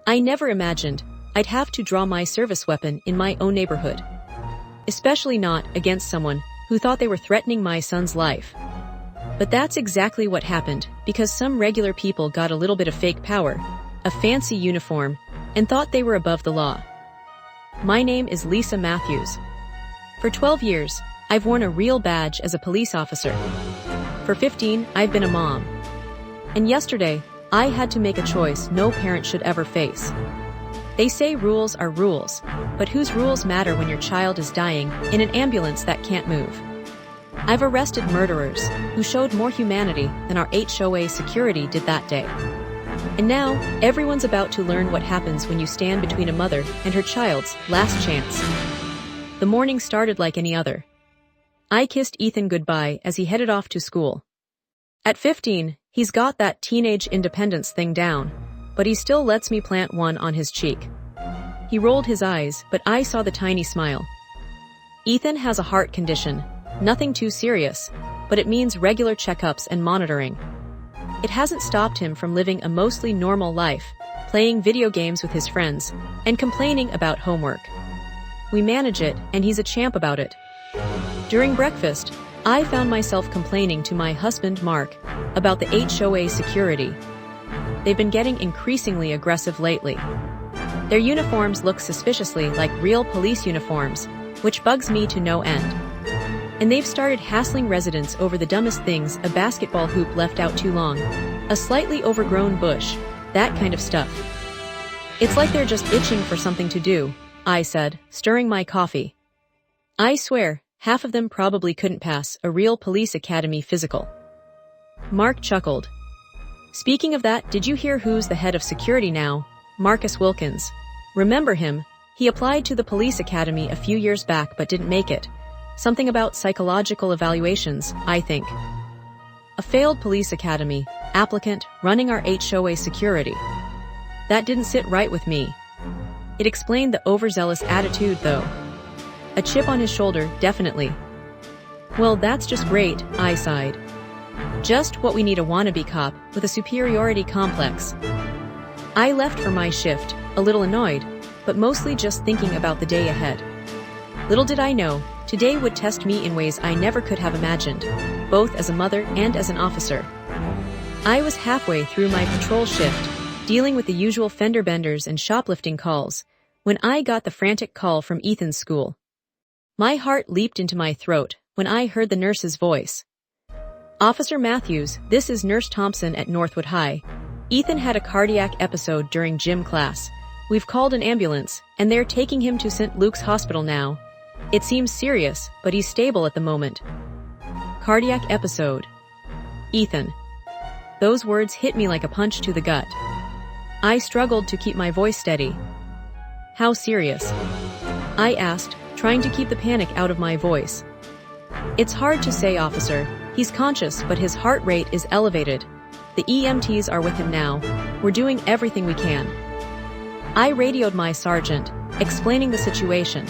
I never imagined I'd have to draw my service weapon in my own neighborhood. Especially not against someone who thought they were threatening my son's life. But that's exactly what happened, because some regular people got a little bit of fake power, a fancy uniform, and thought they were above the law. My name is Lisa Matthews. For 12 years, I've worn a real badge as a police officer. For 15, I've been a mom. And yesterday, I had to make a choice no parent should ever face. They say rules are rules, but whose rules matter when your child is dying in an ambulance that can't move? I've arrested murderers who showed more humanity than our HOA security did that day. And now, everyone's about to learn what happens when you stand between a mother and her child's last chance. The morning started like any other. I kissed Ethan goodbye as he headed off to school. At 15, he's got that teenage independence thing down, but he still lets me plant one on his cheek. He rolled his eyes, but I saw the tiny smile. Ethan has a heart condition, nothing too serious, but it means regular checkups and monitoring. It hasn't stopped him from living a mostly normal life, playing video games with his friends, and complaining about homework. We manage it, and he's a champ about it. During breakfast, I found myself complaining to my husband, Mark, about the HOA security. They've been getting increasingly aggressive lately. Their uniforms look suspiciously like real police uniforms, which bugs me to no end. And they've started hassling residents over the dumbest things: a basketball hoop left out too long, a slightly overgrown bush, that kind of stuff. It's like they're just itching for something to do, I said, stirring my coffee. I swear, half of them probably couldn't pass a real police academy physical. Mark chuckled. Speaking of that, did you hear who's the head of security now? Marcus Wilkins. Remember him? He applied to the police academy a few years back but didn't make it. Something about psychological evaluations, I think. A failed police academy applicant running our HOA security. That didn't sit right with me. It explained the overzealous attitude, though. A chip on his shoulder, definitely. Well, that's just great, I sighed. Just what we need: a wannabe cop with a superiority complex. I left for my shift, a little annoyed, but mostly just thinking about the day ahead. Little did I know, today would test me in ways I never could have imagined, both as a mother and as an officer. I was halfway through my patrol shift, dealing with the usual fender benders and shoplifting calls, when I got the frantic call from Ethan's school. My heart leaped into my throat when I heard the nurse's voice. Officer Matthews, this is Nurse Thompson at Northwood High. Ethan had a cardiac episode during gym class. We've called an ambulance, and they're taking him to St. Luke's Hospital now. It seems serious, but he's stable at the moment. Cardiac episode. Ethan. Those words hit me like a punch to the gut. I struggled to keep my voice steady. How serious? I asked, trying to keep the panic out of my voice. It's hard to say, officer. He's conscious, but his heart rate is elevated. The EMTs are with him now. We're doing everything we can. I radioed my sergeant, explaining the situation.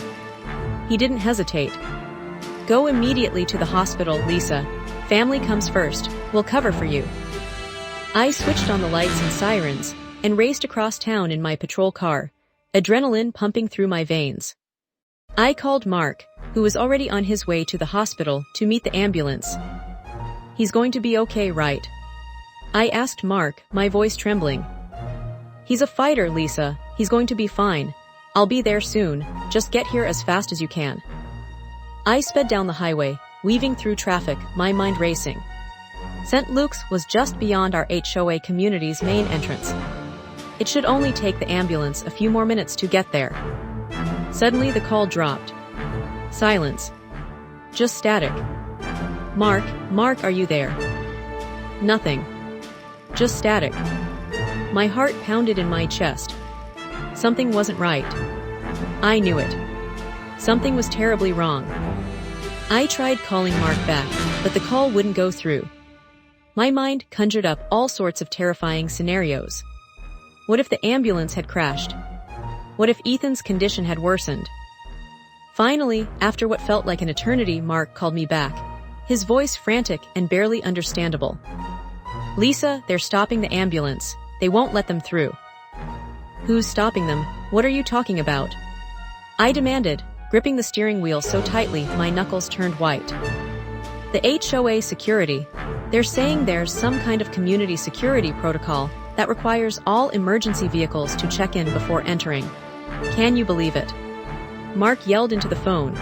He didn't hesitate. Go immediately to the hospital, Lisa. Family comes first. We'll cover for you. I switched on the lights and sirens and raced across town in my patrol car, adrenaline pumping through my veins. I called Mark, who was already on his way to the hospital, to meet the ambulance. He's going to be okay, right? I asked Mark, my voice trembling. He's a fighter, Lisa. He's going to be fine. I'll be there soon. Just get here as fast as you can. I sped down the highway, weaving through traffic, my mind racing. St. Luke's was just beyond our HOA community's main entrance. It should only take the ambulance a few more minutes to get there. Suddenly the call dropped. Silence. Just static. Mark, are you there? Nothing. Just static. My heart pounded in my chest. Something wasn't right. I knew it. Something was terribly wrong. I tried calling Mark back, but the call wouldn't go through. My mind conjured up all sorts of terrifying scenarios. What if the ambulance had crashed? What if Ethan's condition had worsened? Finally, after what felt like an eternity, Mark called me back, his voice frantic and barely understandable. Lisa, they're stopping the ambulance. They won't let them through. Who's stopping them? What are you talking about? I demanded, gripping the steering wheel so tightly my knuckles turned white. The HOA security. They're saying there's some kind of community security protocol that requires all emergency vehicles to check in before entering. Can you believe it? Mark yelled into the phone.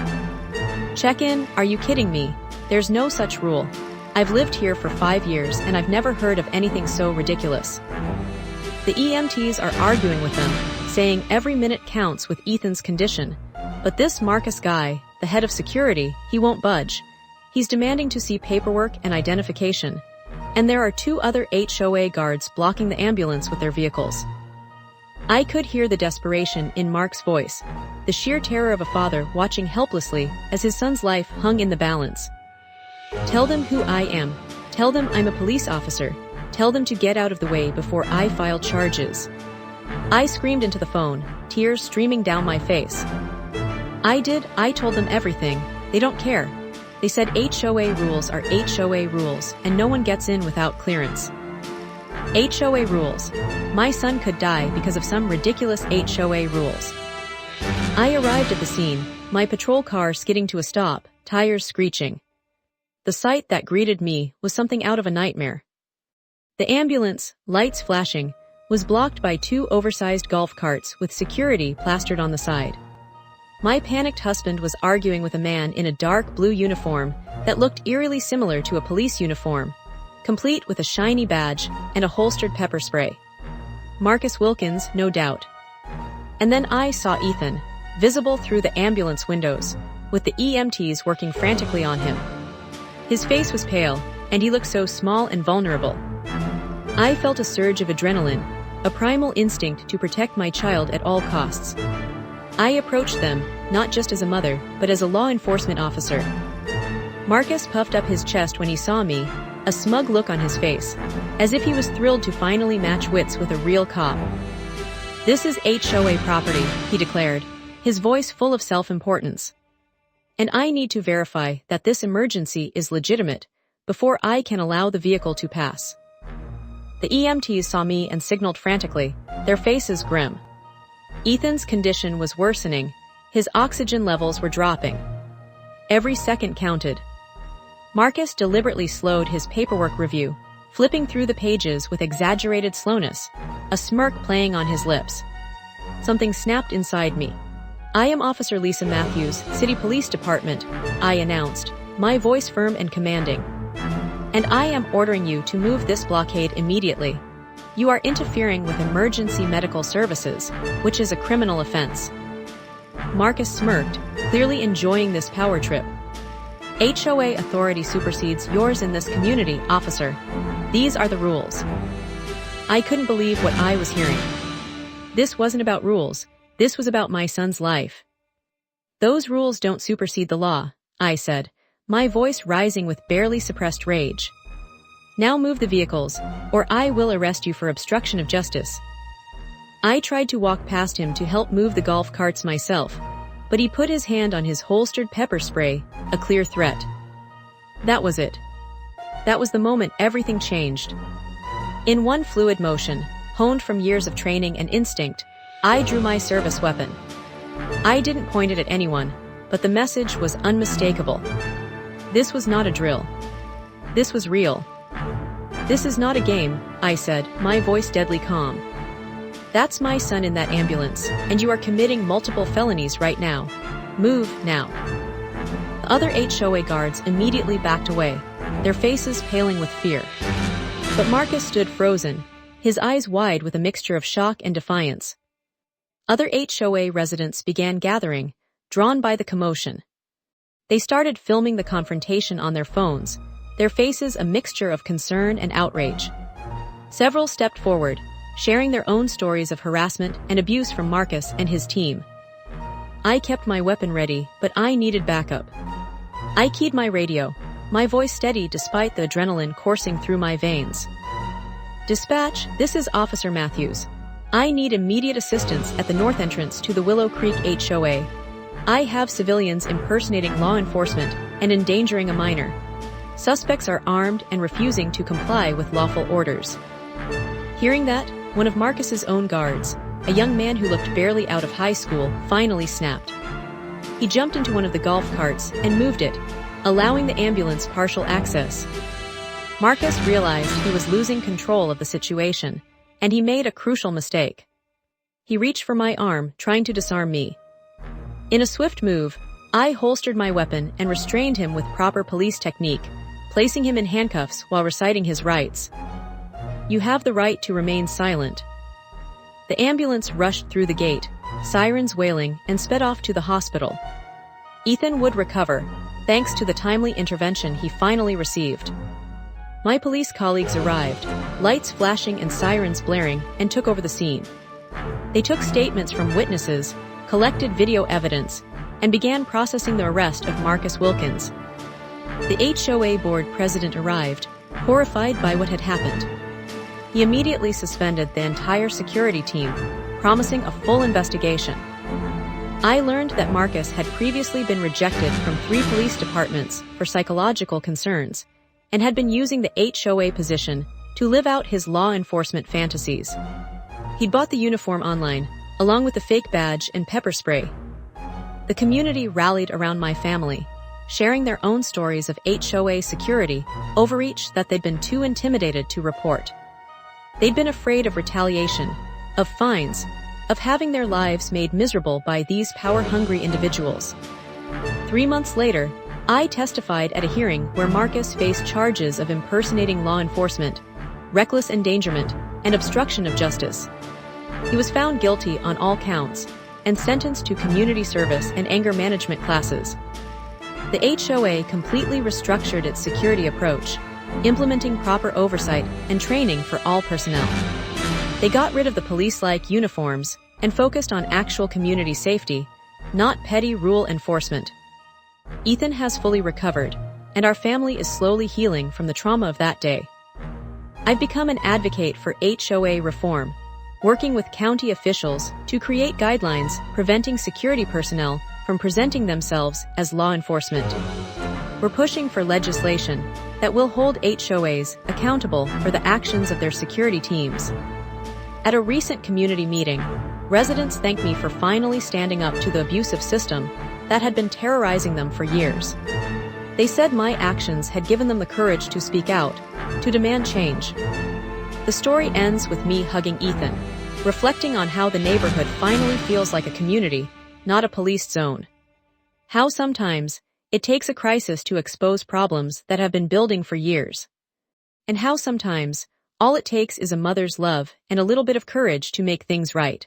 Check in? Are you kidding me? There's no such rule. I've lived here for 5 years and I've never heard of anything so ridiculous. The EMTs are arguing with them, saying every minute counts with Ethan's condition. But this Marcus guy, the head of security, he won't budge. He's demanding to see paperwork and identification. And there are 2 other HOA guards blocking the ambulance with their vehicles. I could hear the desperation in Mark's voice, the sheer terror of a father watching helplessly as his son's life hung in the balance. Tell them who I am. Tell them I'm a police officer. Tell them to get out of the way before I file charges. I screamed into the phone, tears streaming down my face. I told them everything. They don't care. They said HOA rules are HOA rules and no one gets in without clearance. HOA rules. My son could die because of some ridiculous HOA rules. I arrived at the scene, my patrol car skidding to a stop, tires screeching. The sight that greeted me was something out of a nightmare. The ambulance, lights flashing, was blocked by 2 oversized golf carts with security plastered on the side. My panicked husband was arguing with a man in a dark blue uniform that looked eerily similar to a police uniform, complete with a shiny badge and a holstered pepper spray. Marcus Wilkins, no doubt. And then I saw Ethan, visible through the ambulance windows, with the EMTs working frantically on him. His face was pale, and he looked so small and vulnerable. I felt a surge of adrenaline, a primal instinct to protect my child at all costs. I approached them, not just as a mother, but as a law enforcement officer. Marcus puffed up his chest when he saw me, a smug look on his face, as if he was thrilled to finally match wits with a real cop. This is HOA property, he declared, his voice full of self-importance. And I need to verify that this emergency is legitimate before I can allow the vehicle to pass. The EMTs saw me and signaled frantically, their faces grim. Ethan's condition was worsening, his oxygen levels were dropping. Every second counted. Marcus deliberately slowed his paperwork review, flipping through the pages with exaggerated slowness, a smirk playing on his lips. Something snapped inside me. I am Officer Lisa Matthews, City Police Department, I announced, my voice firm and commanding. And I am ordering you to move this blockade immediately. You are interfering with emergency medical services, which is a criminal offense. Marcus smirked, clearly enjoying this power trip. HOA authority supersedes yours in this community, officer. These are the rules. I couldn't believe what I was hearing. This wasn't about rules. This was about my son's life. Those rules don't supersede the law, I said, my voice rising with barely suppressed rage. Now move the vehicles, or I will arrest you for obstruction of justice. I tried to walk past him to help move the golf carts myself, but he put his hand on his holstered pepper spray, a clear threat. That was it. That was the moment everything changed. In one fluid motion, honed from years of training and instinct, I drew my service weapon. I didn't point it at anyone, but the message was unmistakable. This was not a drill. This was real. This is not a game, I said, my voice deadly calm. That's my son in that ambulance, and you are committing multiple felonies right now. Move, now. The other 8 HOA guards immediately backed away, their faces paling with fear. But Marcus stood frozen, his eyes wide with a mixture of shock and defiance. Other HOA residents began gathering, drawn by the commotion. They started filming the confrontation on their phones, their faces a mixture of concern and outrage. Several stepped forward, sharing their own stories of harassment and abuse from Marcus and his team. I kept my weapon ready, but I needed backup. I keyed my radio, my voice steady despite the adrenaline coursing through my veins. Dispatch, this is Officer Matthews. I need immediate assistance at the north entrance to the Willow Creek HOA. I have civilians impersonating law enforcement and endangering a minor. Suspects are armed and refusing to comply with lawful orders. Hearing that, one of Marcus's own guards, a young man who looked barely out of high school finally snapped. He jumped into one of the golf carts and moved it, allowing the ambulance partial access. Marcus realized he was losing control of the situation, and he made a crucial mistake. He reached for my arm, trying to disarm me. In a swift move, I holstered my weapon and restrained him with proper police technique, placing him in handcuffs while reciting his rights. "You have the right to remain silent." The ambulance rushed through the gate, sirens wailing, and sped off to the hospital. Ethan would recover, thanks to the timely intervention he finally received. My police colleagues arrived, lights flashing and sirens blaring, and took over the scene. They took statements from witnesses, collected video evidence, and began processing the arrest of Marcus Wilkins. The HOA board president arrived, horrified by what had happened. He immediately suspended the entire security team, promising a full investigation. I learned that Marcus had previously been rejected from 3 police departments for psychological concerns, and had been using the HOA position to live out his law enforcement fantasies. He'd bought the uniform online, along with the fake badge and pepper spray. The community rallied around my family, sharing their own stories of HOA security overreach that they'd been too intimidated to report. They'd been afraid of retaliation, of fines, of having their lives made miserable by these power-hungry individuals. 3 months later, I testified at a hearing where Marcus faced charges of impersonating law enforcement, reckless endangerment, and obstruction of justice. He was found guilty on all counts and sentenced to community service and anger management classes. The HOA completely restructured its security approach, implementing proper oversight and training for all personnel. They got rid of the police-like uniforms and focused on actual community safety, not petty rule enforcement. Ethan has fully recovered, and our family is slowly healing from the trauma of that day. I've become an advocate for HOA reform, working with county officials to create guidelines preventing security personnel from presenting themselves as law enforcement. We're pushing for legislation that will hold HOAs accountable for the actions of their security teams. At a recent community meeting, residents thanked me for finally standing up to the abusive system that had been terrorizing them for years. They said my actions had given them the courage to speak out, to demand change. The story ends with me hugging Ethan, reflecting on how the neighborhood finally feels like a community, not a police zone. How sometimes it takes a crisis to expose problems that have been building for years. And how sometimes all it takes is a mother's love and a little bit of courage to make things right.